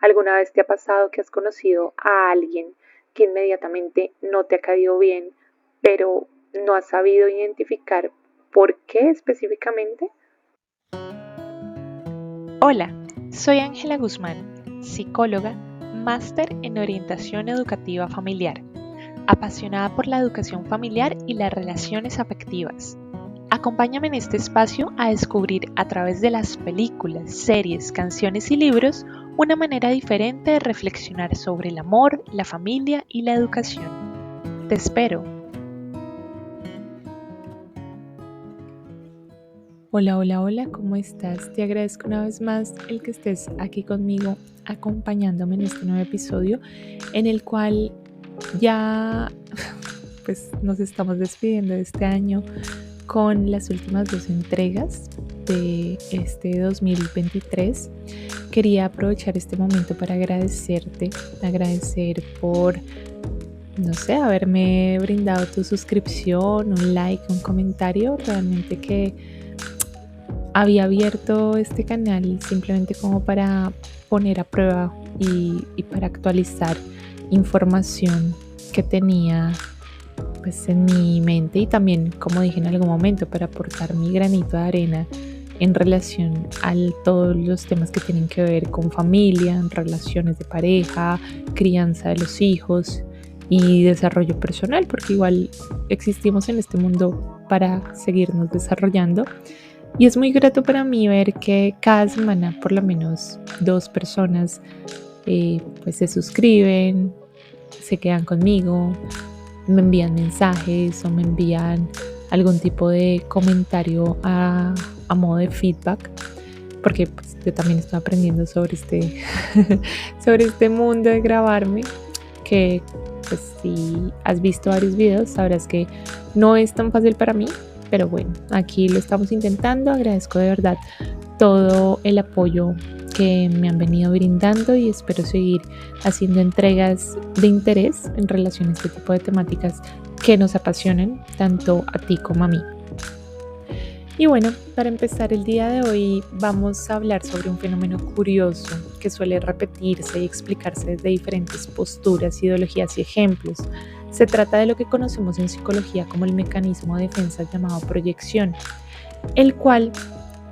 ¿Alguna vez te ha pasado que has conocido a alguien que inmediatamente no te ha caído bien, pero no has sabido identificar por qué específicamente? Hola, soy Ángela Guzmán, psicóloga, máster en orientación educativa familiar, apasionada por la educación familiar y las relaciones afectivas. Acompáñame en este espacio a descubrir a través de las películas, series, canciones y libros una manera diferente de reflexionar sobre el amor, la familia y la educación. Te espero. Hola, hola, hola, ¿cómo estás? Te agradezco una vez más el que estés aquí conmigo acompañándome en este nuevo episodio en el cual ya pues nos estamos despidiendo de este año con las últimas dos entregas de este 2023. Quería aprovechar este momento para agradecer por, no sé, haberme brindado tu suscripción, un like, un comentario, realmente que había abierto este canal simplemente como para poner a prueba y para actualizar información que tenía pues en mi mente y también, como dije en algún momento, para aportar mi granito de arena en relación a todos los temas que tienen que ver con familia, relaciones de pareja, crianza de los hijos y desarrollo personal, porque igual existimos en este mundo para seguirnos desarrollando. Y es muy grato para mí ver que cada semana por lo menos dos personas pues se suscriben, se quedan conmigo, me envían mensajes o me envían algún tipo de comentario a modo de feedback, porque pues, yo también estoy aprendiendo sobre sobre este mundo de grabarme, que pues si has visto varios videos sabrás que no es tan fácil para mí, pero bueno, aquí lo estamos intentando. Agradezco de verdad todo el apoyo que me han venido brindando y espero seguir haciendo entregas de interés en relación a este tipo de temáticas que nos apasionan tanto a ti como a mí. Y bueno, para empezar el día de hoy vamos a hablar sobre un fenómeno curioso que suele repetirse y explicarse desde diferentes posturas, ideologías y ejemplos. Se trata de lo que conocemos en psicología como el mecanismo de defensa llamado proyección, el cual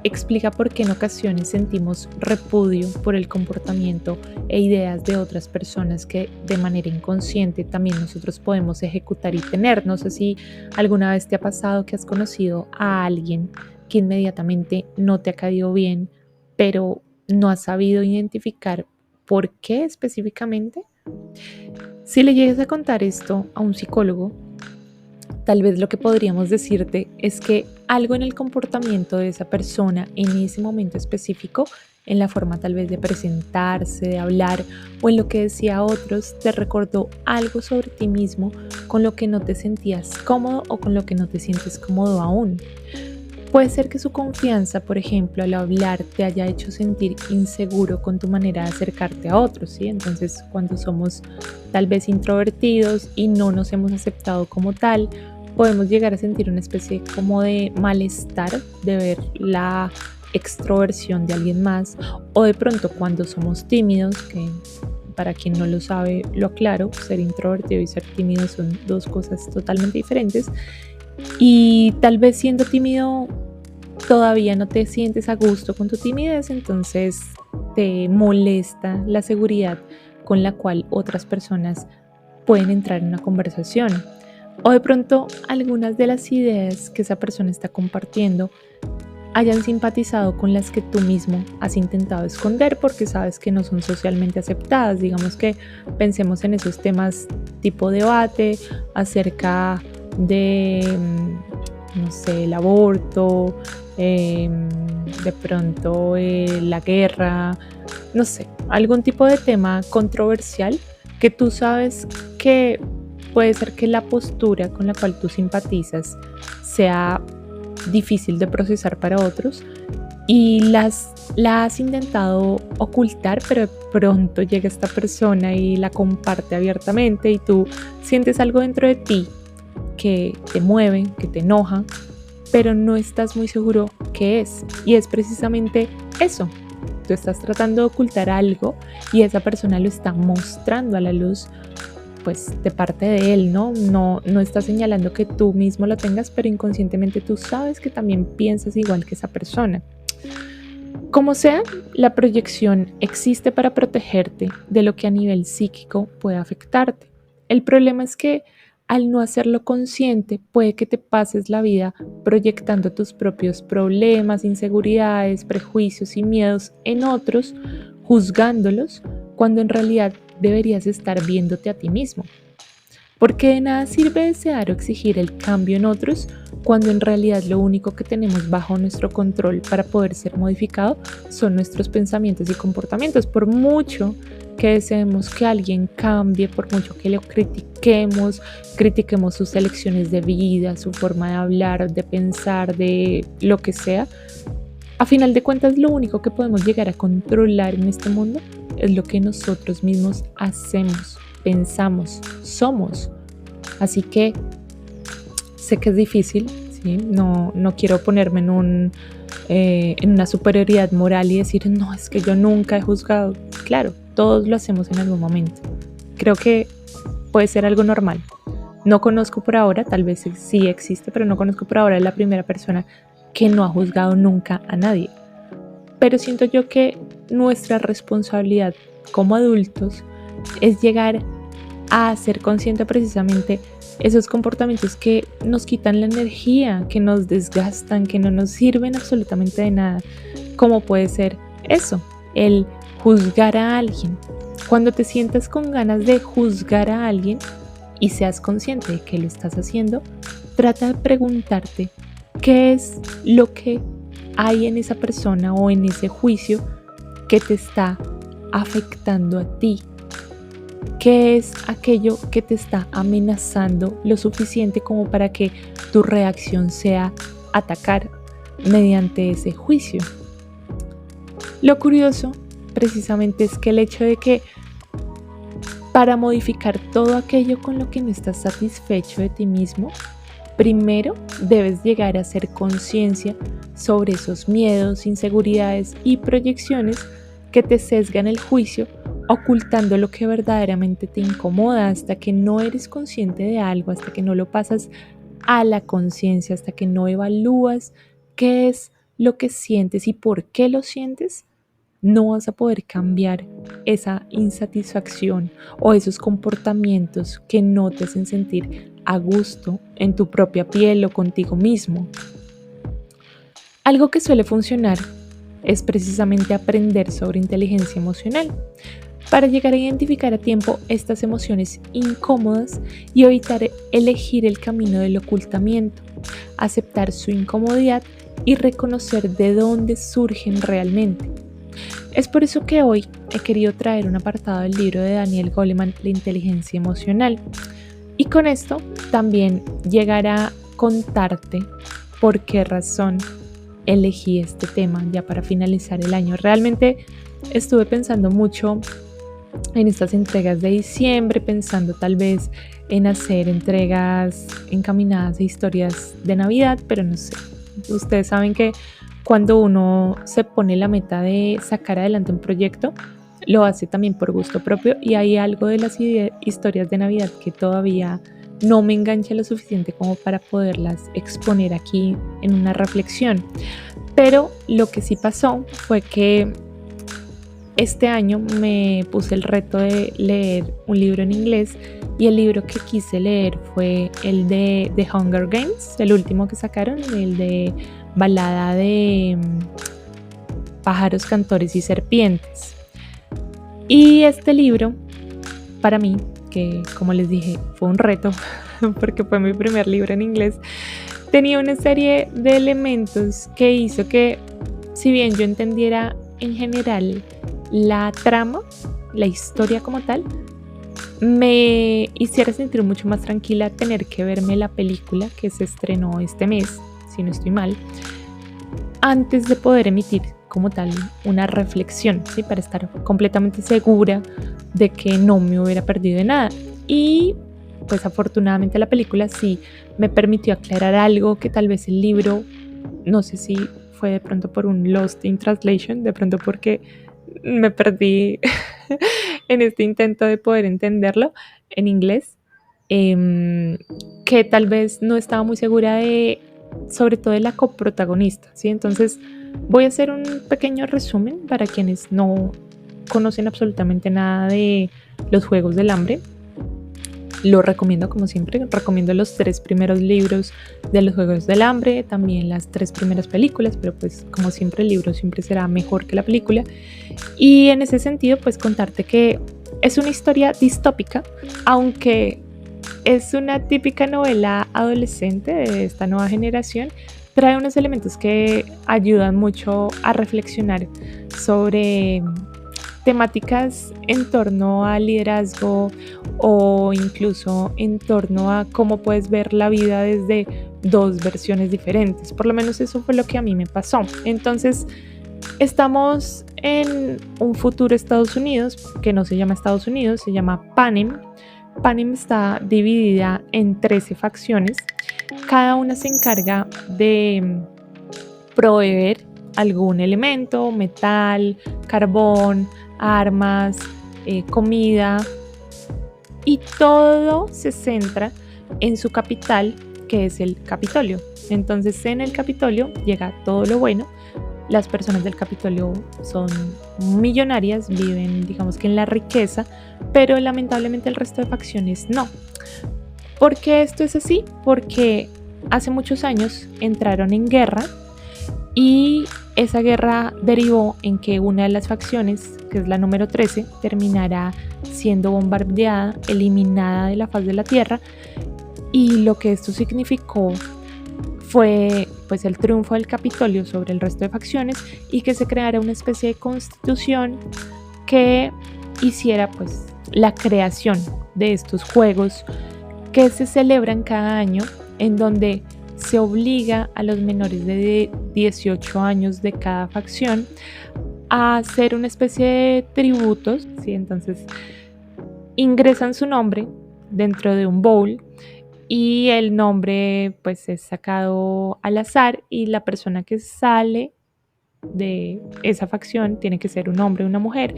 explica por qué en ocasiones sentimos repudio por el comportamiento e ideas de otras personas que de manera inconsciente también nosotros podemos ejecutar y tener. No sé si alguna vez te ha pasado que has conocido a alguien que inmediatamente no te ha caído bien, pero no has sabido identificar por qué específicamente. Si le llegas a contar esto a un psicólogo, tal vez lo que podríamos decirte es que algo en el comportamiento de esa persona en ese momento específico, en la forma tal vez de presentarse, de hablar o en lo que decía a otros, te recordó algo sobre ti mismo con lo que no te sentías cómodo o con lo que no te sientes cómodo aún. Puede ser que su confianza, por ejemplo, al hablar te haya hecho sentir inseguro con tu manera de acercarte a otros, ¿sí? Entonces, cuando somos tal vez introvertidos y no nos hemos aceptado como tal, podemos llegar a sentir una especie como de malestar de ver la extroversión de alguien más, o de pronto cuando somos tímidos, que para quien no lo sabe, lo aclaro, ser introvertido y ser tímido son dos cosas totalmente diferentes. Y tal vez siendo tímido todavía no te sientes a gusto con tu timidez, entonces te molesta la seguridad con la cual otras personas pueden entrar en una conversación. O de pronto algunas de las ideas que esa persona está compartiendo hayan simpatizado con las que tú mismo has intentado esconder porque sabes que no son socialmente aceptadas. Digamos que pensemos en esos temas tipo debate acerca de, no sé, el aborto, de pronto la guerra, no sé, algún tipo de tema controversial que tú sabes que puede ser que la postura con la cual tú simpatizas sea difícil de procesar para otros y la has intentado ocultar, pero de pronto llega esta persona y la comparte abiertamente y tú sientes algo dentro de ti que te mueve, que te enoja, pero no estás muy seguro qué es. Y es precisamente eso, tú estás tratando de ocultar algo y esa persona lo está mostrando a la luz, pues de parte de él, ¿no? No está señalando que tú mismo lo tengas, pero inconscientemente tú sabes que también piensas igual que esa persona. Como sea, la proyección existe para protegerte de lo que a nivel psíquico puede afectarte. El problema es que al no hacerlo consciente, puede que te pases la vida proyectando tus propios problemas, inseguridades, prejuicios y miedos en otros, juzgándolos, cuando en realidad deberías estar viéndote a ti mismo. Porque de nada sirve desear o exigir el cambio en otros cuando en realidad lo único que tenemos bajo nuestro control para poder ser modificado son nuestros pensamientos y comportamientos. Por mucho que deseemos que alguien cambie, por mucho que lo critiquemos sus elecciones de vida, su forma de hablar, de pensar, de lo que sea, a final de cuentas lo único que podemos llegar a controlar en este mundo es lo que nosotros mismos hacemos, pensamos, somos. Así que sé que es difícil, ¿sí? No quiero ponerme en una superioridad moral y decir, no, es que yo nunca he juzgado. Claro, todos lo hacemos en algún momento. Creo que puede ser algo normal. No conozco por ahora, tal vez sí existe, pero no conozco por ahora la primera persona que no ha juzgado nunca a nadie. Pero siento yo que nuestra responsabilidad como adultos es llegar a ser consciente precisamente esos comportamientos que nos quitan la energía, que nos desgastan, que no nos sirven absolutamente de nada, como puede ser eso, el juzgar a alguien. Cuando te sientas con ganas de juzgar a alguien y seas consciente de que lo estás haciendo, trata de preguntarte qué es lo que hay en esa persona o en ese juicio que te está afectando a ti. ¿Qué es aquello que te está amenazando lo suficiente como para que tu reacción sea atacar mediante ese juicio? Lo curioso precisamente es que el hecho de que para modificar todo aquello con lo que no estás satisfecho de ti mismo, primero debes llegar a hacer conciencia sobre esos miedos, inseguridades y proyecciones que te sesgan el juicio, ocultando lo que verdaderamente te incomoda. Hasta que no eres consciente de algo, hasta que no lo pasas a la conciencia, hasta que no evalúas qué es lo que sientes y por qué lo sientes, no vas a poder cambiar esa insatisfacción o esos comportamientos que no te hacen sentir a gusto en tu propia piel o contigo mismo. Algo que suele funcionar es precisamente aprender sobre inteligencia emocional para llegar a identificar a tiempo estas emociones incómodas y evitar elegir el camino del ocultamiento, aceptar su incomodidad y reconocer de dónde surgen realmente. Es por eso que hoy he querido traer un apartado del libro de Daniel Goleman, La inteligencia emocional, y con esto también llegar a contarte por qué razón elegí este tema ya para finalizar el año. Realmente estuve pensando mucho en estas entregas de diciembre, pensando tal vez en hacer entregas encaminadas a historias de Navidad, pero no sé. Ustedes saben que cuando uno se pone la meta de sacar adelante un proyecto, lo hace también por gusto propio, y hay algo de las historias de Navidad que todavía no me engancha lo suficiente como para poderlas exponer aquí en una reflexión. Pero lo que sí pasó fue que este año me puse el reto de leer un libro en inglés, y el libro que quise leer fue el de The Hunger Games, el último que sacaron, el de balada de pájaros, cantores y serpientes. Y este libro, para mí, que como les dije fue un reto porque fue mi primer libro en inglés, tenía una serie de elementos que hizo que, si bien yo entendiera en general la trama, la historia como tal, me hiciera sentir mucho más tranquila tener que verme la película que se estrenó este mes, si no estoy mal, antes de poder emitir como tal una reflexión, ¿sí? Para estar completamente segura de que no me hubiera perdido de nada. Y pues afortunadamente la película sí me permitió aclarar algo que tal vez el libro, no sé si fue de pronto por un Lost in Translation, de pronto porque me perdí en este intento de poder entenderlo en inglés, que tal vez no estaba muy segura de, sobre todo de la coprotagonista, ¿sí? Entonces voy a hacer un pequeño resumen para quienes no conocen absolutamente nada de los Juegos del Hambre. Lo recomiendo como siempre, recomiendo los 3 primeros libros de los Juegos del Hambre, también las 3 primeras películas, pero pues como siempre el libro siempre será mejor que la película. Y en ese sentido pues contarte que es una historia distópica, aunque es una típica novela adolescente de esta nueva generación, trae unos elementos que ayudan mucho a reflexionar sobre temáticas en torno al liderazgo o incluso en torno a cómo puedes ver la vida desde 2 versiones diferentes. Por lo menos eso fue lo que a mí me pasó. Entonces, estamos en un futuro Estados Unidos que no se llama Estados Unidos, se llama Panem. Panem está dividida en 13 facciones. Cada una se encarga de proveer algún elemento, metal, carbón, armas, comida, y todo se centra en su capital, que es el Capitolio. Entonces en el Capitolio llega todo lo bueno. Las personas del Capitolio son millonarias, viven digamos que en la riqueza, pero lamentablemente el resto de facciones no. ¿Por qué esto es así? Porque hace muchos años entraron en guerra y esa guerra derivó en que una de las facciones, que es la número 13, terminará siendo bombardeada, eliminada de la faz de la tierra, y lo que esto significó fue pues el triunfo del Capitolio sobre el resto de facciones y que se creara una especie de constitución que hiciera pues la creación de estos juegos que se celebran cada año, en donde se obliga a los menores de 18 años de cada facción a hacer una especie de tributos, ¿sí? Entonces ingresan su nombre dentro de un bowl y el nombre pues es sacado al azar y la persona que sale de esa facción tiene que ser un hombre o una mujer.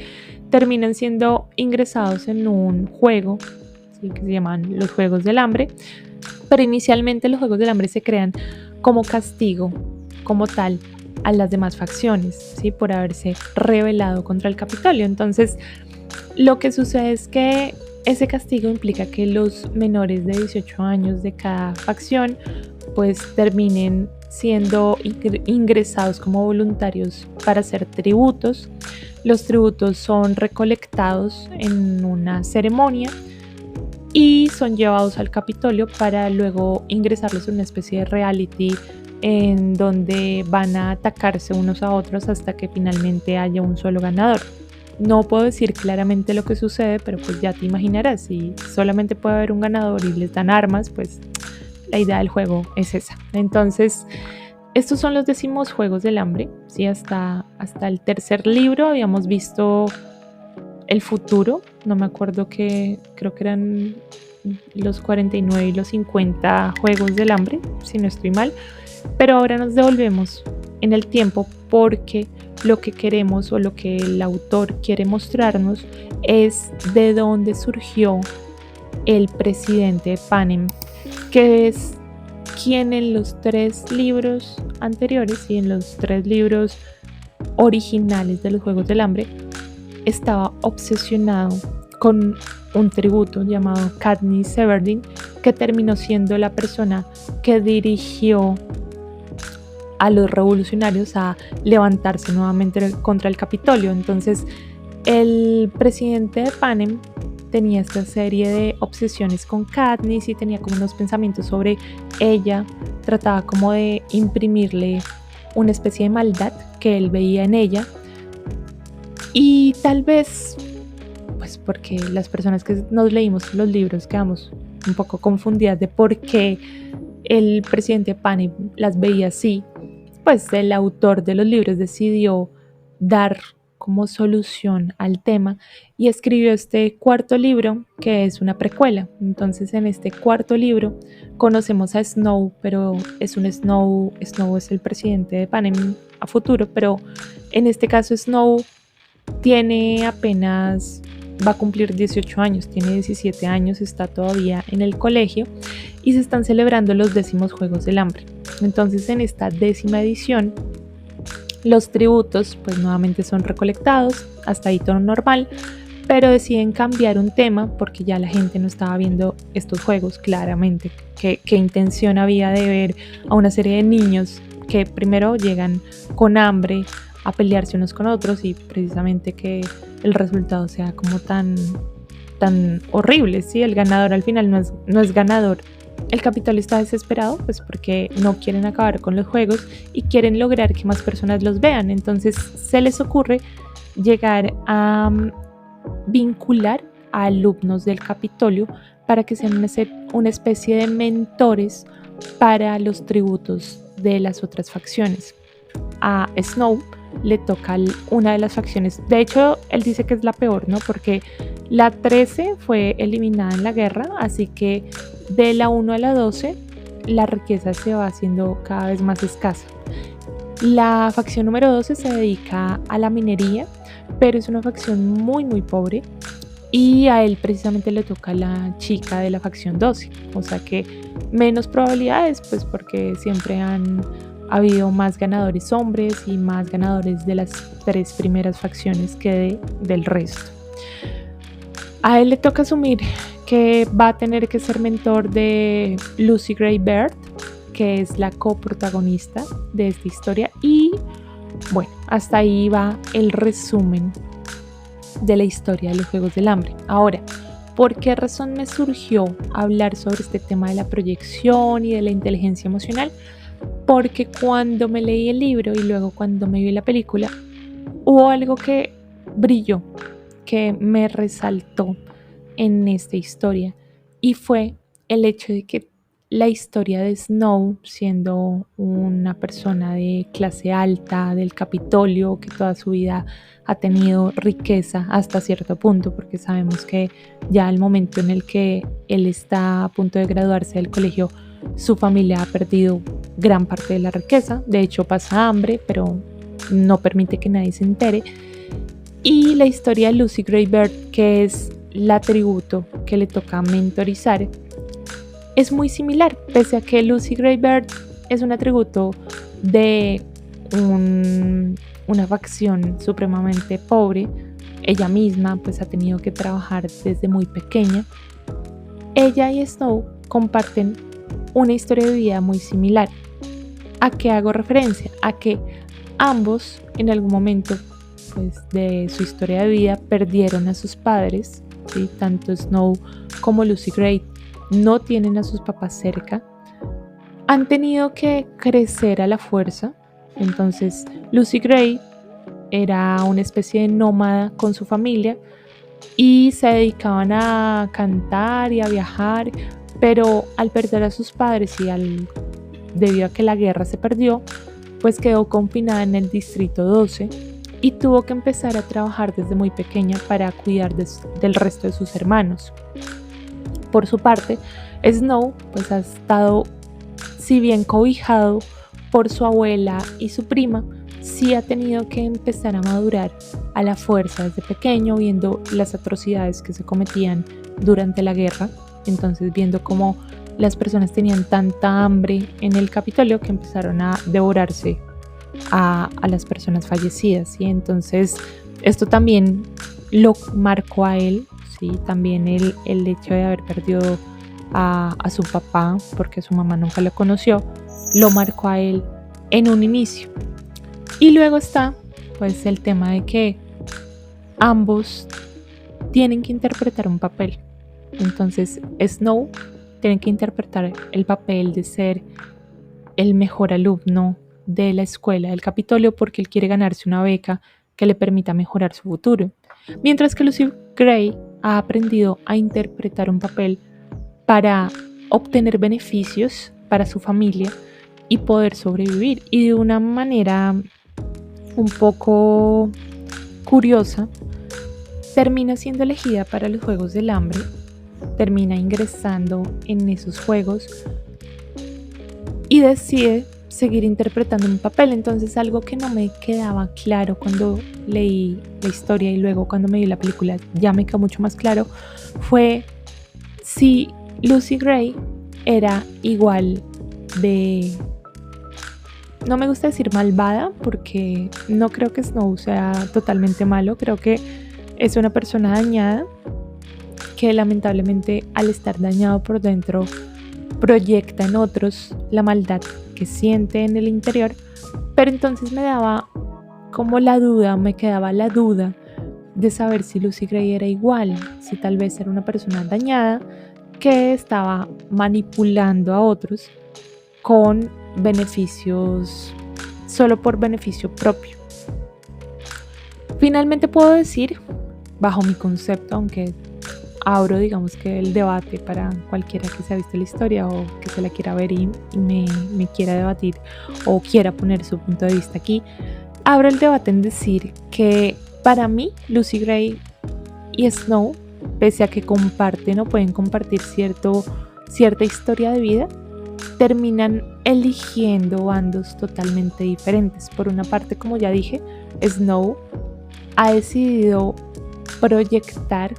Terminan siendo ingresados en un juego, ¿sí? Que se llaman los Juegos del Hambre. Pero inicialmente los Juegos del Hambre se crean como castigo, como tal, a las demás facciones, ¿sí? Por haberse rebelado contra el Capitolio. Entonces, lo que sucede es que ese castigo implica que los menores de 18 años de cada facción, pues terminen siendo ingresados como voluntarios para hacer tributos. Los tributos son recolectados en una ceremonia y son llevados al Capitolio para luego ingresarlos en una especie de reality en donde van a atacarse unos a otros hasta que finalmente haya un solo ganador. No puedo decir claramente lo que sucede, pero pues ya te imaginarás, si solamente puede haber un ganador y les dan armas, pues la idea del juego es esa. Entonces, estos son los 10º Juegos del Hambre, ¿sí? Hasta el 3er libro habíamos visto el futuro, no me acuerdo creo que eran los 49 y los 50 Juegos del Hambre, si no estoy mal, pero ahora nos devolvemos en el tiempo porque lo que queremos o lo que el autor quiere mostrarnos es de dónde surgió el presidente de Panem, que es quien en los 3 libros anteriores y en los 3 libros originales de los Juegos del Hambre estaba obsesionado con un tributo llamado Katniss Everdeen, que terminó siendo la persona que dirigió a los revolucionarios a levantarse nuevamente contra el Capitolio. Entonces, el presidente de Panem tenía esta serie de obsesiones con Katniss y tenía como unos pensamientos sobre ella, trataba como de imprimirle una especie de maldad que él veía en ella. Y tal vez, pues porque las personas que nos leímos los libros quedamos un poco confundidas de por qué el presidente Panem las veía así, pues el autor de los libros decidió dar como solución al tema y escribió este cuarto libro que es una precuela. Entonces en este cuarto libro conocemos a Snow, pero es un Snow es el presidente de Panem a futuro, pero en este caso Snow tiene apenas, va a cumplir 18 años, tiene 17 años, está todavía en el colegio y se están celebrando los 10º Juegos del Hambre. Entonces en esta 10ª edición los tributos pues nuevamente son recolectados, hasta ahí todo normal, pero deciden cambiar un tema porque ya la gente no estaba viendo estos juegos claramente. ¿Qué intención había de ver a una serie de niños que primero llegan con hambre a pelearse unos con otros y precisamente que el resultado sea como tan horrible? ¿Sí? El ganador al final no es ganador. El Capitolio está desesperado pues porque no quieren acabar con los juegos y quieren lograr que más personas los vean. Entonces se les ocurre llegar a vincular a alumnos del Capitolio para que sean una especie de mentores para los tributos de las otras facciones. A Snow le toca una de las facciones, de hecho él dice que es la peor, ¿no? Porque la 13 fue eliminada en la guerra, así que de la 1 a la 12 la riqueza se va haciendo cada vez más escasa. La facción número 12 se dedica a la minería, pero es una facción muy pobre y a él precisamente le toca la chica de la facción 12, o sea que menos probabilidades pues porque siempre han habido más ganadores hombres y más ganadores de las 3 primeras facciones que del resto. A él le toca asumir que va a tener que ser mentor de Lucy Grey-Baird, que es la coprotagonista de esta historia. Y bueno, hasta ahí va el resumen de la historia de los Juegos del Hambre. Ahora, ¿por qué razón me surgió hablar sobre este tema de la proyección y de la inteligencia emocional? Porque cuando me leí el libro y luego cuando me vi la película, hubo algo que brilló, que me resaltó en esta historia, y fue el hecho de que la historia de Snow, siendo una persona de clase alta, del Capitolio, que toda su vida ha tenido riqueza hasta cierto punto, porque sabemos que ya al momento en el que él está a punto de graduarse del colegio, su familia ha perdido gran parte de la riqueza, de hecho pasa hambre, pero no permite que nadie se entere. Y la historia de Lucy Grey-Baird, que es la tributo que le toca mentorizar, es muy similar, pese a que Lucy Grey-Baird es una tributo de una facción supremamente pobre. Ella misma pues ha tenido que trabajar desde muy pequeña. Ella y Snow comparten una historia de vida muy similar. ¿A qué hago referencia? A que ambos en algún momento pues, de su historia de vida perdieron a sus padres, ¿sí? Tanto Snow como Lucy Grey no tienen a sus papás cerca, han tenido que crecer a la fuerza. Entonces Lucy Grey era una especie de nómada con su familia y se dedicaban a cantar y a viajar, pero al perder a sus padres y debido a que la guerra se perdió, pues quedó confinada en el distrito 12 y tuvo que empezar a trabajar desde muy pequeña para cuidar del resto de sus hermanos. Por su parte, Snow pues ha estado, si bien cobijado por su abuela y su prima, sí ha tenido que empezar a madurar a la fuerza desde pequeño, viendo las atrocidades que se cometían durante la guerra. Entonces viendo cómo las personas tenían tanta hambre en el Capitolio que empezaron a devorarse a las personas fallecidas, y entonces esto también lo marcó a él, ¿sí? También el hecho de haber perdido a su papá, porque su mamá nunca lo conoció, lo marcó a él en un inicio. Y luego está pues el tema de que ambos tienen que interpretar un papel. Entonces Snow tiene que interpretar el papel de ser el mejor alumno de la escuela del Capitolio porque él quiere ganarse una beca que le permita mejorar su futuro. Mientras que Lucy Grey ha aprendido a interpretar un papel para obtener beneficios para su familia y poder sobrevivir, y de una manera un poco curiosa, termina siendo elegida para los Juegos del Hambre, termina ingresando en esos juegos y decide seguir interpretando un papel. Entonces, algo que no me quedaba claro cuando leí la historia y luego cuando me vi la película ya me quedó mucho más claro, fue si Lucy Gray era igual de... No me gusta decir malvada porque no creo que Snow sea totalmente malo, creo que es una persona dañada que lamentablemente al estar dañado por dentro proyecta en otros la maldad que siente en el interior, pero entonces me quedaba la duda de saber si Lucy Gray era igual, si tal vez era una persona dañada que estaba manipulando a otros con beneficios, solo por beneficio propio. Finalmente puedo decir, bajo mi concepto, aunque abro digamos que el debate para cualquiera que se ha visto la historia o que se la quiera ver y me quiera debatir o quiera poner su punto de vista aquí, abro el debate en decir que para mí Lucy Gray y Snow, pese a que comparten o pueden compartir cierta historia de vida, terminan eligiendo bandos totalmente diferentes. Por una parte, como ya dije, Snow ha decidido proyectar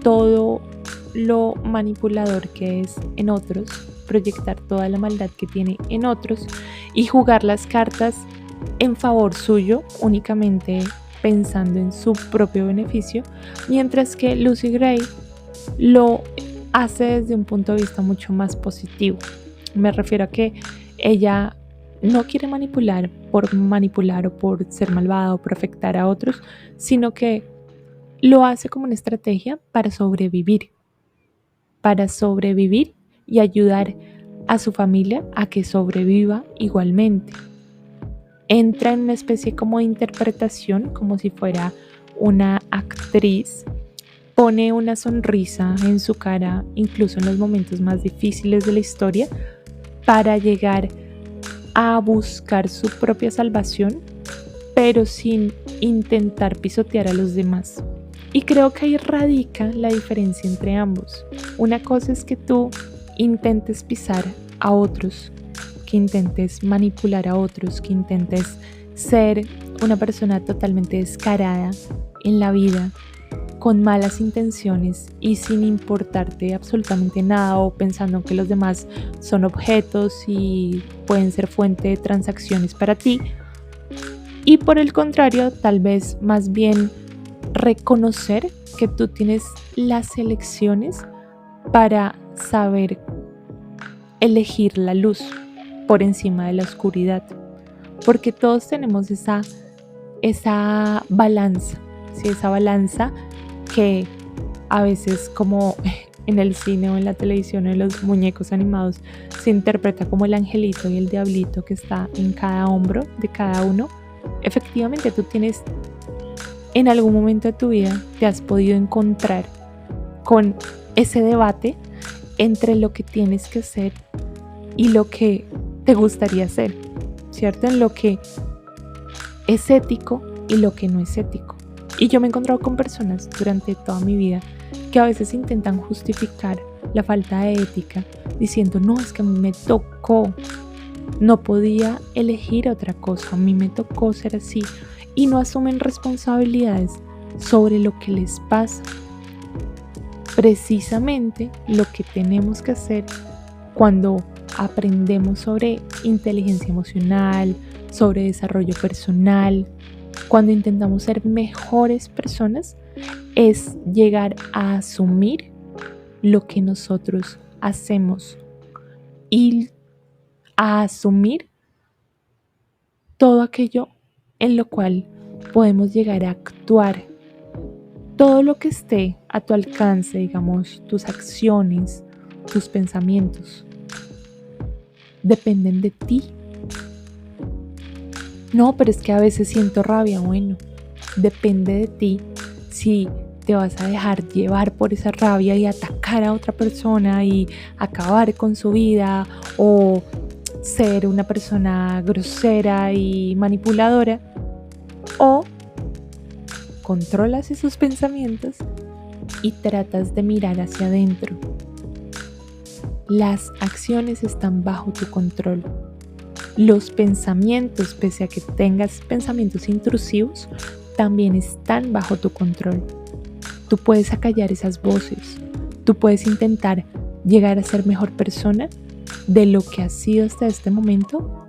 todo lo manipulador que es en otros, proyectar toda la maldad que tiene en otros y jugar las cartas en favor suyo, únicamente pensando en su propio beneficio, mientras que Lucy Gray lo hace desde un punto de vista mucho más positivo. Me refiero a que ella no quiere manipular o por ser malvada o por afectar a otros, sino que lo hace como una estrategia para sobrevivir y ayudar a su familia a que sobreviva igualmente. Entra en una especie como de interpretación, como si fuera una actriz, pone una sonrisa en su cara, incluso en los momentos más difíciles de la historia, para llegar a buscar su propia salvación, pero sin intentar pisotear a los demás. Y creo que ahí radica la diferencia entre ambos. Una cosa es que tú intentes pisar a otros, que intentes manipular a otros, que intentes ser una persona totalmente descarada en la vida, con malas intenciones y sin importarte absolutamente nada o pensando que los demás son objetos y pueden ser fuente de transacciones para ti. Y por el contrario, tal vez más bien reconocer que tú tienes las elecciones para saber elegir la luz por encima de la oscuridad, porque todos tenemos esa balanza, ¿sí? Esa balanza que a veces, como en el cine o en la televisión o en los muñecos animados, se interpreta como el angelito y el diablito que está en cada hombro de cada uno. Efectivamente, tú tienes, en algún momento de tu vida te has podido encontrar con ese debate entre lo que tienes que hacer y lo que te gustaría hacer, ¿cierto? En lo que es ético y lo que no es ético. Y yo me he encontrado con personas durante toda mi vida que a veces intentan justificar la falta de ética diciendo, no, es que a mí me tocó, no podía elegir otra cosa, a mí me tocó ser así, y no asumen responsabilidades sobre lo que les pasa. Precisamente lo que tenemos que hacer cuando aprendemos sobre inteligencia emocional, sobre desarrollo personal, cuando intentamos ser mejores personas, es llegar a asumir lo que nosotros hacemos y a asumir todo aquello en lo cual podemos llegar a actuar. Todo lo que esté a tu alcance, digamos, tus acciones, tus pensamientos, dependen de ti. No, pero es que a veces siento rabia. Bueno, depende de ti si te vas a dejar llevar por esa rabia y atacar a otra persona y acabar con su vida, o ser una persona grosera y manipuladora, o controlas esos pensamientos y tratas de mirar hacia adentro. Las acciones están bajo tu control. Los pensamientos, pese a que tengas pensamientos intrusivos, también están bajo tu control. Tú puedes acallar esas voces. Tú puedes intentar llegar a ser mejor persona de lo que has sido hasta este momento,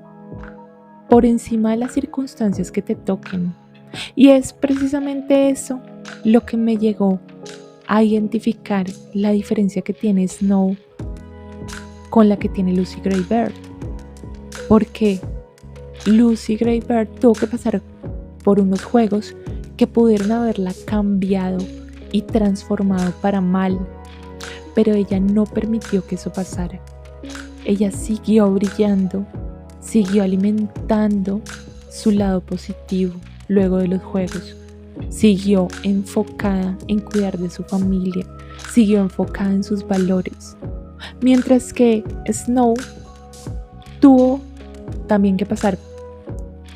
por encima de las circunstancias que te toquen. Y es precisamente eso lo que me llegó a identificar la diferencia que tiene Snow con la que tiene Lucy Greybird. Porque Lucy Greybird tuvo que pasar por unos juegos que pudieron haberla cambiado y transformado para mal, pero ella no permitió que eso pasara. Ella siguió brillando, siguió alimentando su lado positivo luego de los juegos, siguió enfocada en cuidar de su familia, siguió enfocada en sus valores, mientras que Snow tuvo también que pasar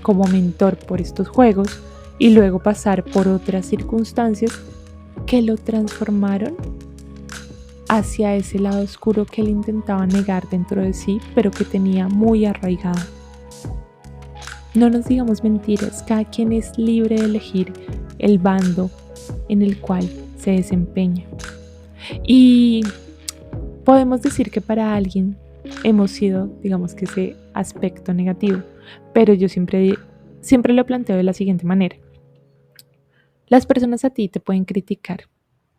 como mentor por estos juegos y luego pasar por otras circunstancias que lo transformaron hacia ese lado oscuro que él intentaba negar dentro de sí, pero que tenía muy arraigado. No nos digamos mentiras, cada quien es libre de elegir el bando en el cual se desempeña. Y podemos decir que para alguien hemos sido, digamos que ese aspecto negativo, pero yo siempre lo planteo de la siguiente manera. Las personas a ti te pueden criticar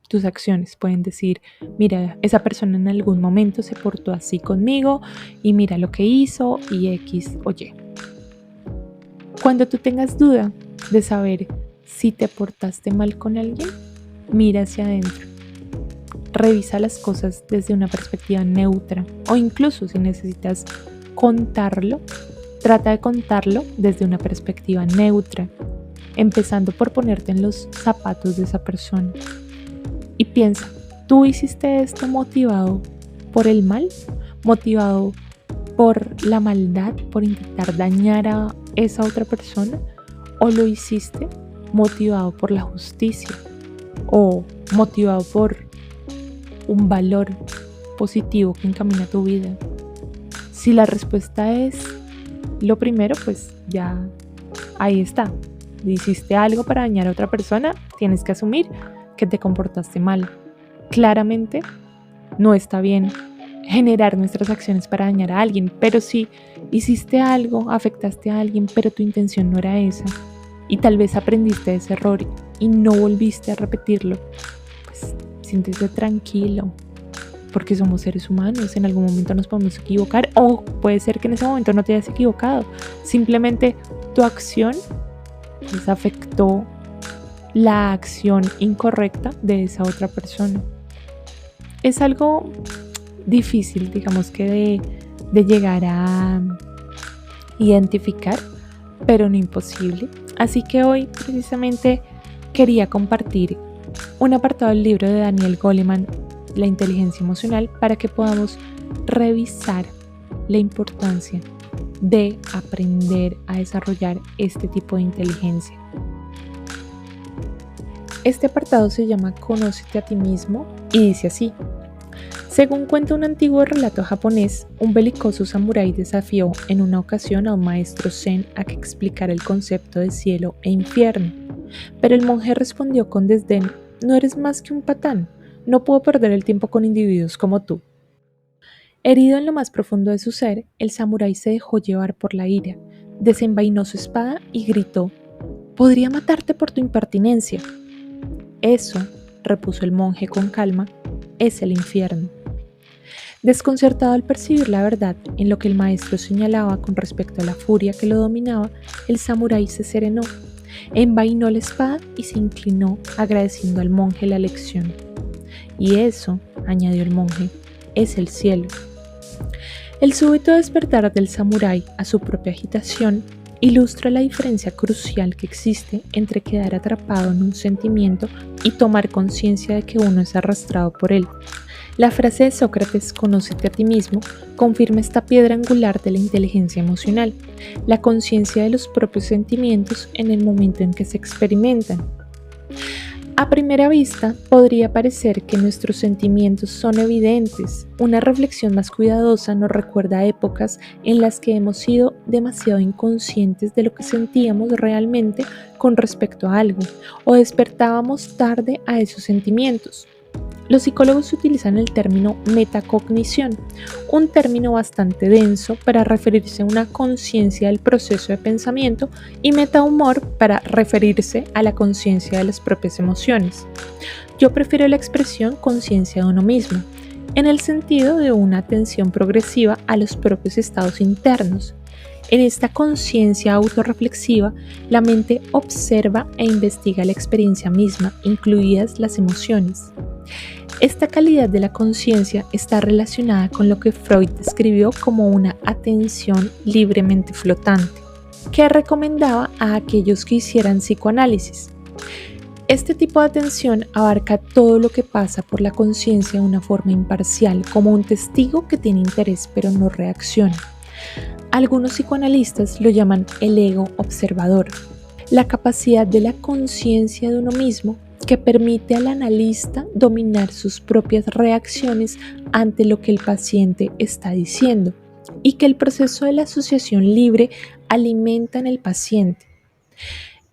tus acciones, pueden decir, mira, esa persona en algún momento se portó así conmigo y mira lo que hizo y X o Y. Cuando tú tengas duda de saber si te portaste mal con alguien, mira hacia adentro. Revisa las cosas desde una perspectiva neutra o incluso si necesitas contarlo, trata de contarlo desde una perspectiva neutra, empezando por ponerte en los zapatos de esa persona. Y piensa, ¿tú hiciste esto motivado por el mal? ¿Motivado por la maldad, por intentar dañar a esa otra persona? ¿O lo hiciste motivado por la justicia? ¿O motivado por un valor positivo que encamina tu vida? Si la respuesta es lo primero, pues ya ahí está. Hiciste algo para dañar a otra persona, tienes que asumir que te comportaste mal. Claramente no está bien generar nuestras acciones para dañar a alguien, pero si hiciste algo, afectaste a alguien, pero tu intención no era esa y tal vez aprendiste de ese error y no volviste a repetirlo, pues siéntete tranquilo, porque somos seres humanos, en algún momento nos podemos equivocar o puede ser que en ese momento no te hayas equivocado, simplemente tu acción pues afectó la acción incorrecta de esa otra persona. Es algo difícil, digamos que de llegar a identificar, pero no imposible. Así que hoy precisamente quería compartir un apartado del libro de Daniel Goleman, La inteligencia emocional, para que podamos revisar la importancia de aprender a desarrollar este tipo de inteligencia. Este apartado se llama Conócete a ti mismo y dice así: según cuenta un antiguo relato japonés, un belicoso samurái desafió en una ocasión a un maestro zen a que explicara el concepto de cielo e infierno, pero el monje respondió con desdén: no eres más que un patán, no puedo perder el tiempo con individuos como tú. Herido en lo más profundo de su ser, el samurái se dejó llevar por la ira, desenvainó su espada y gritó: podría matarte por tu impertinencia. Eso, repuso el monje con calma, es el infierno. Desconcertado al percibir la verdad en lo que el maestro señalaba con respecto a la furia que lo dominaba, el samurái se serenó, envainó la espada y se inclinó agradeciendo al monje la lección. Y eso, añadió el monje, es el cielo. El súbito despertar del samurái a su propia agitación ilustra la diferencia crucial que existe entre quedar atrapado en un sentimiento y tomar conciencia de que uno es arrastrado por él. La frase de Sócrates, conócete a ti mismo, confirma esta piedra angular de la inteligencia emocional, la conciencia de los propios sentimientos en el momento en que se experimentan. A primera vista, podría parecer que nuestros sentimientos son evidentes. Una reflexión más cuidadosa nos recuerda épocas en las que hemos sido demasiado inconscientes de lo que sentíamos realmente con respecto a algo, o despertábamos tarde a esos sentimientos. Los psicólogos utilizan el término metacognición, un término bastante denso para referirse a una conciencia del proceso de pensamiento, y metahumor para referirse a la conciencia de las propias emociones. Yo prefiero la expresión conciencia de uno mismo, en el sentido de una atención progresiva a los propios estados internos. En esta conciencia autorreflexiva, la mente observa e investiga la experiencia misma, incluidas las emociones. Esta calidad de la conciencia está relacionada con lo que Freud describió como una atención libremente flotante, que recomendaba a aquellos que hicieran psicoanálisis. Este tipo de atención abarca todo lo que pasa por la conciencia de una forma imparcial, como un testigo que tiene interés pero no reacciona. Algunos psicoanalistas lo llaman el ego observador, la capacidad de la conciencia de uno mismo que permite al analista dominar sus propias reacciones ante lo que el paciente está diciendo, y que el proceso de la asociación libre alimenta en el paciente.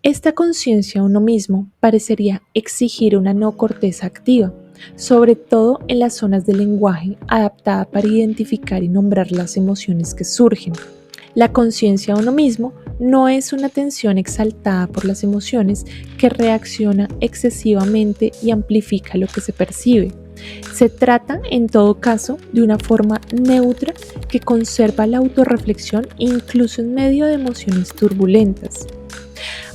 Esta conciencia de uno mismo parecería exigir una no corteza activa, sobre todo en las zonas del lenguaje adaptada para identificar y nombrar las emociones que surgen. La conciencia de uno mismo no es una atención exaltada por las emociones que reacciona excesivamente y amplifica lo que se percibe. Se trata, en todo caso, de una forma neutra que conserva la autorreflexión incluso en medio de emociones turbulentas.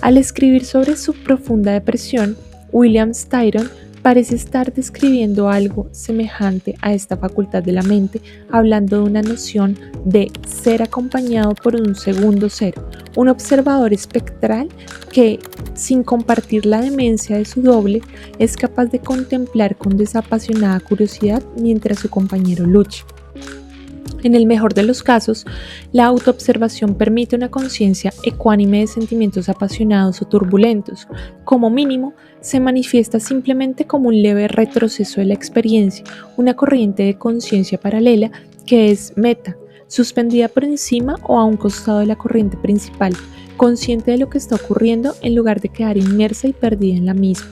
Al escribir sobre su profunda depresión, William Styron parece estar describiendo algo semejante a esta facultad de la mente, hablando de una noción de ser acompañado por un segundo ser, un observador espectral que, sin compartir la demencia de su doble, es capaz de contemplar con desapasionada curiosidad mientras su compañero lucha. En el mejor de los casos, la autoobservación permite una conciencia ecuánime de sentimientos apasionados o turbulentos. Como mínimo, se manifiesta simplemente como un leve retroceso de la experiencia, una corriente de conciencia paralela que es meta, suspendida por encima o a un costado de la corriente principal, consciente de lo que está ocurriendo en lugar de quedar inmersa y perdida en la misma.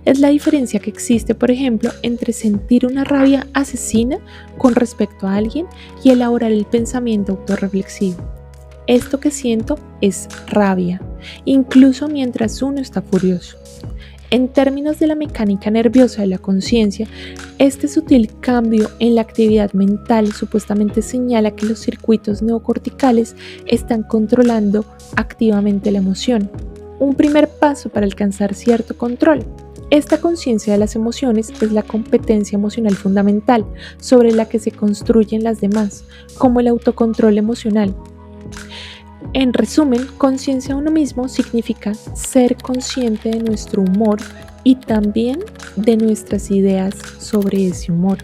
Es la diferencia que existe, por ejemplo, entre sentir una rabia asesina con respecto a alguien y elaborar el pensamiento autorreflexivo. Esto que siento es rabia, incluso mientras uno está furioso. En términos de la mecánica nerviosa de la conciencia, este sutil cambio en la actividad mental supuestamente señala que los circuitos neocorticales están controlando activamente la emoción. Un primer paso para alcanzar cierto control. Esta conciencia de las emociones es la competencia emocional fundamental sobre la que se construyen las demás, como el autocontrol emocional. En resumen, conciencia de uno mismo significa ser consciente de nuestro humor y también de nuestras ideas sobre ese humor.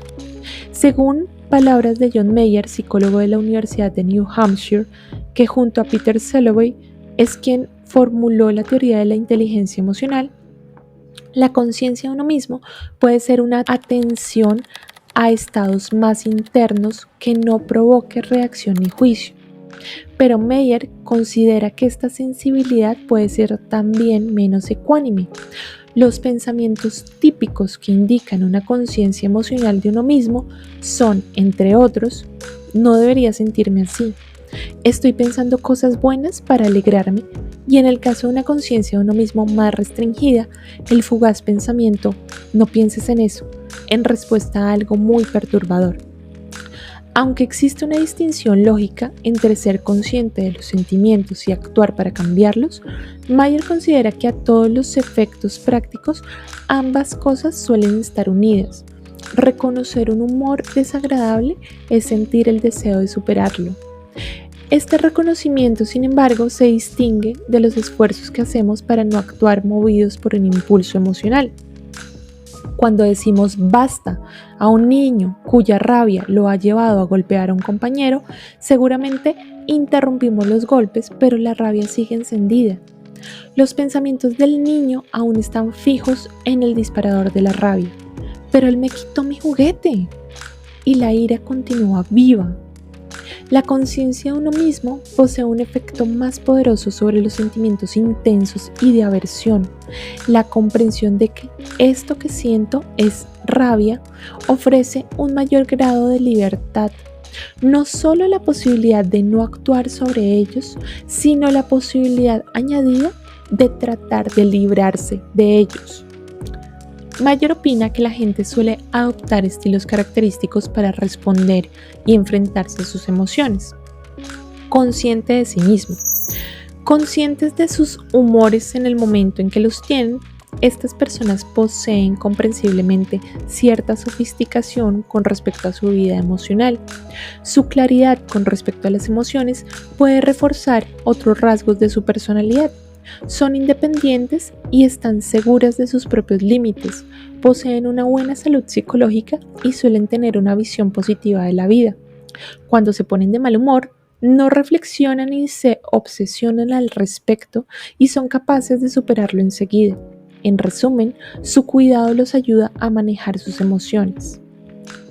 Según palabras de John Mayer, psicólogo de la Universidad de New Hampshire, que junto a Peter Salovey es quien formuló la teoría de la inteligencia emocional, la conciencia de uno mismo puede ser una atención a estados más internos que no provoque reacción ni juicio. Pero Mayer considera que esta sensibilidad puede ser también menos ecuánime. Los pensamientos típicos que indican una conciencia emocional de uno mismo son, entre otros, no debería sentirme así. Estoy pensando cosas buenas para alegrarme, y en el caso de una conciencia de uno mismo más restringida, el fugaz pensamiento no pienses en eso, en respuesta a algo muy perturbador. Aunque existe una distinción lógica entre ser consciente de los sentimientos y actuar para cambiarlos, Mayer considera que a todos los efectos prácticos ambas cosas suelen estar unidas. Reconocer un humor desagradable es sentir el deseo de superarlo. Este reconocimiento, sin embargo, se distingue de los esfuerzos que hacemos para no actuar movidos por un impulso emocional. Cuando decimos basta a un niño cuya rabia lo ha llevado a golpear a un compañero, seguramente interrumpimos los golpes, pero la rabia sigue encendida. Los pensamientos del niño aún están fijos en el disparador de la rabia. Pero él me quitó mi juguete. Y la ira continúa viva. La conciencia de uno mismo posee un efecto más poderoso sobre los sentimientos intensos y de aversión. La comprensión de que esto que siento es rabia ofrece un mayor grado de libertad. No solo la posibilidad de no actuar sobre ellos, sino la posibilidad añadida de tratar de librarse de ellos. Mayer opina que la gente suele adoptar estilos característicos para responder y enfrentarse a sus emociones. Consciente de sí mismo. Conscientes de sus humores en el momento en que los tienen, estas personas poseen comprensiblemente cierta sofisticación con respecto a su vida emocional. Su claridad con respecto a las emociones puede reforzar otros rasgos de su personalidad. Son independientes y están seguras de sus propios límites, poseen una buena salud psicológica y suelen tener una visión positiva de la vida. Cuando se ponen de mal humor, no reflexionan y se obsesionan al respecto y son capaces de superarlo enseguida. En resumen, su cuidado los ayuda a manejar sus emociones.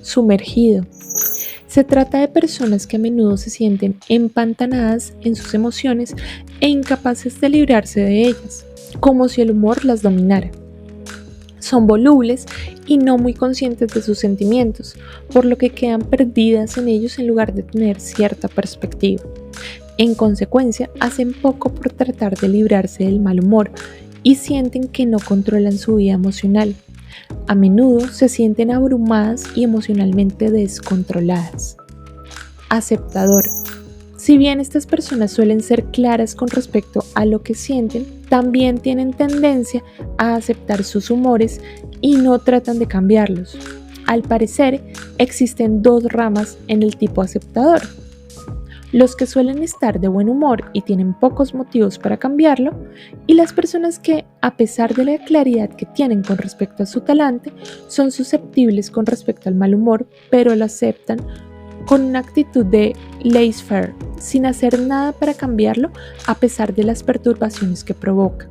Sumergido. Se trata de personas que a menudo se sienten empantanadas en sus emociones e incapaces de librarse de ellas, como si el humor las dominara. Son volubles y no muy conscientes de sus sentimientos, por lo que quedan perdidas en ellos en lugar de tener cierta perspectiva. En consecuencia, hacen poco por tratar de librarse del mal humor y sienten que no controlan su vida emocional. A menudo se sienten abrumadas y emocionalmente descontroladas. Aceptador. Si bien estas personas suelen ser claras con respecto a lo que sienten, también tienen tendencia a aceptar sus humores y no tratan de cambiarlos. Al parecer, existen dos ramas en el tipo aceptador. Los que suelen estar de buen humor y tienen pocos motivos para cambiarlo, y las personas que, a pesar de la claridad que tienen con respecto a su talante, son susceptibles con respecto al mal humor, pero lo aceptan con una actitud de laissez-faire, sin hacer nada para cambiarlo a pesar de las perturbaciones que provoca.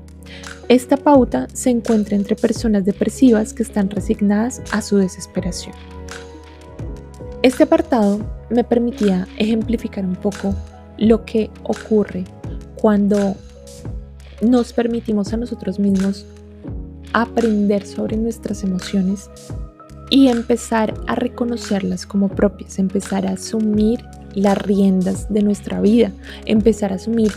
Esta pauta se encuentra entre personas depresivas que están resignadas a su desesperación. Este apartado me permitía ejemplificar un poco lo que ocurre cuando nos permitimos a nosotros mismos aprender sobre nuestras emociones y empezar a reconocerlas como propias, empezar a asumir las riendas de nuestra vida, empezar a asumir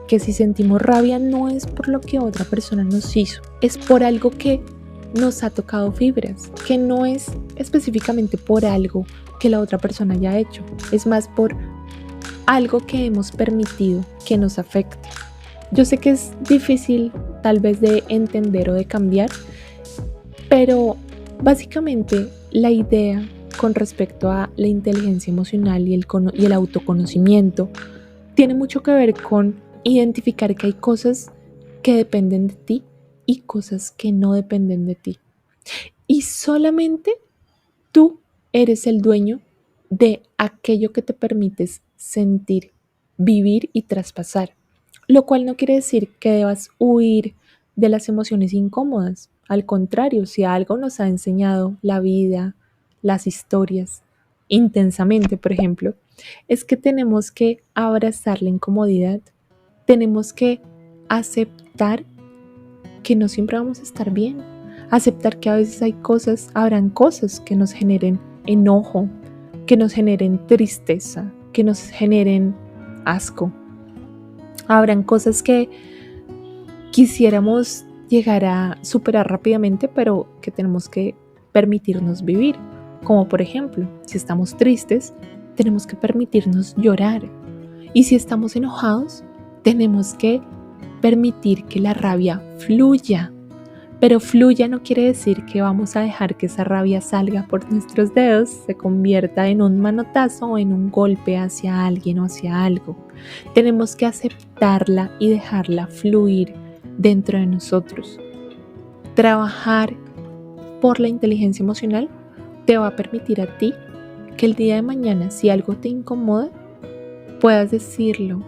que si sentimos rabia no es por lo que otra persona nos hizo, es por algo que nos ha tocado fibras, que no es específicamente por algo que la otra persona haya hecho, es más por algo que hemos permitido que nos afecte. Yo sé que es difícil tal vez de entender o de cambiar, pero básicamente la idea con respecto a la inteligencia emocional y el autoconocimiento tiene mucho que ver con identificar que hay cosas que dependen de ti y cosas que no dependen de ti. Y solamente tú eres el dueño de aquello que te permites sentir, vivir y traspasar, lo cual no quiere decir que debas huir de las emociones incómodas. Al contrario, si algo nos ha enseñado la vida, las historias, intensamente, por ejemplo, es que tenemos que abrazar la incomodidad, tenemos que aceptar que no siempre vamos a estar bien, aceptar que a veces habrán cosas que nos generen enojo, que nos generen tristeza, que nos generen asco. Habrán cosas que quisiéramos llegar a superar rápidamente, pero que tenemos que permitirnos vivir. Como por ejemplo, si estamos tristes, tenemos que permitirnos llorar. Y si estamos enojados, tenemos que permitir que la rabia fluya. Pero fluya no quiere decir que vamos a dejar que esa rabia salga por nuestros dedos, se convierta en un manotazo o en un golpe hacia alguien o hacia algo. Tenemos que aceptarla y dejarla fluir dentro de nosotros. Trabajar por la inteligencia emocional te va a permitir a ti que el día de mañana, si algo te incomoda, puedas decirlo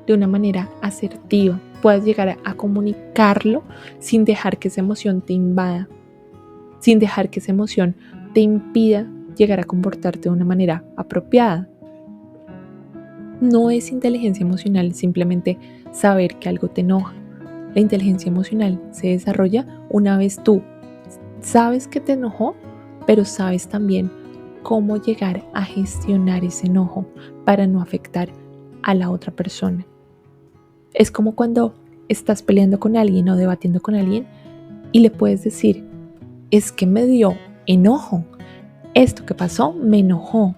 de una manera asertiva, puedas llegar a comunicarlo sin dejar que esa emoción te invada, sin dejar que esa emoción te impida llegar a comportarte de una manera apropiada. No es inteligencia emocional simplemente saber que algo te enoja. La inteligencia emocional se desarrolla una vez tú sabes que te enojó, pero sabes también cómo llegar a gestionar ese enojo para no afectar a la otra persona. Es como cuando estás peleando con alguien o debatiendo con alguien y le puedes decir, es que me dio enojo, esto que pasó me enojó,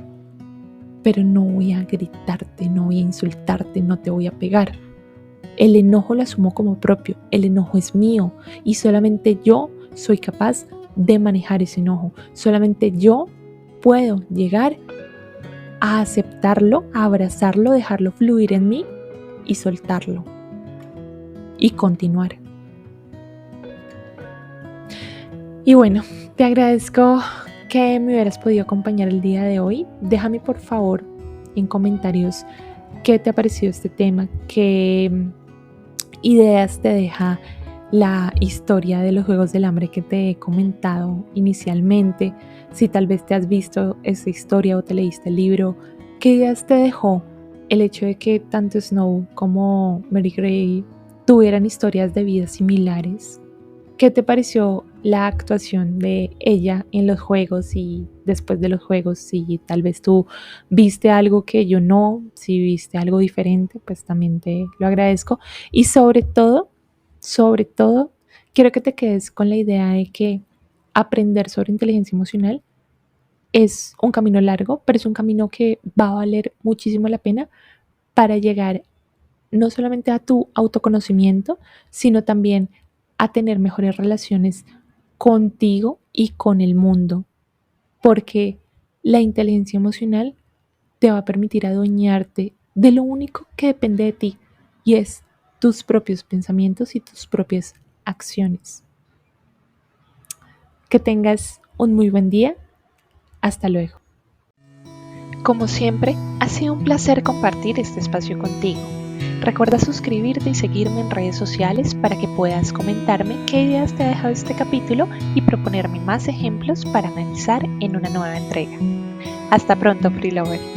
pero no voy a gritarte, no voy a insultarte, no te voy a pegar. El enojo lo asumo como propio, el enojo es mío y solamente yo soy capaz de manejar ese enojo. Solamente yo puedo llegar a aceptarlo, a abrazarlo, dejarlo fluir en mí y soltarlo y continuar. Y bueno, te agradezco que me hubieras podido acompañar el día de hoy. Déjame por favor en comentarios qué te ha parecido este tema, qué ideas te deja la historia de los Juegos del Hambre que te he comentado inicialmente, si tal vez te has visto esa historia o te leíste el libro, qué ideas te dejó el hecho de que tanto Snow como Mary Grey tuvieran historias de vida similares. ¿Qué te pareció la actuación de ella en los juegos y después de los juegos? Si tal vez tú viste algo que yo no, si viste algo diferente, pues también te lo agradezco. Y sobre todo, quiero que te quedes con la idea de que aprender sobre inteligencia emocional es un camino largo, pero es un camino que va a valer muchísimo la pena para llegar no solamente a tu autoconocimiento, sino también a tener mejores relaciones contigo y con el mundo, porque la inteligencia emocional te va a permitir adueñarte de lo único que depende de ti y es tus propios pensamientos y tus propias acciones. Que tengas un muy buen día. Hasta luego. Como siempre, ha sido un placer compartir este espacio contigo. Recuerda suscribirte y seguirme en redes sociales para que puedas comentarme qué ideas te ha dejado este capítulo y proponerme más ejemplos para analizar en una nueva entrega. Hasta pronto, Freelover.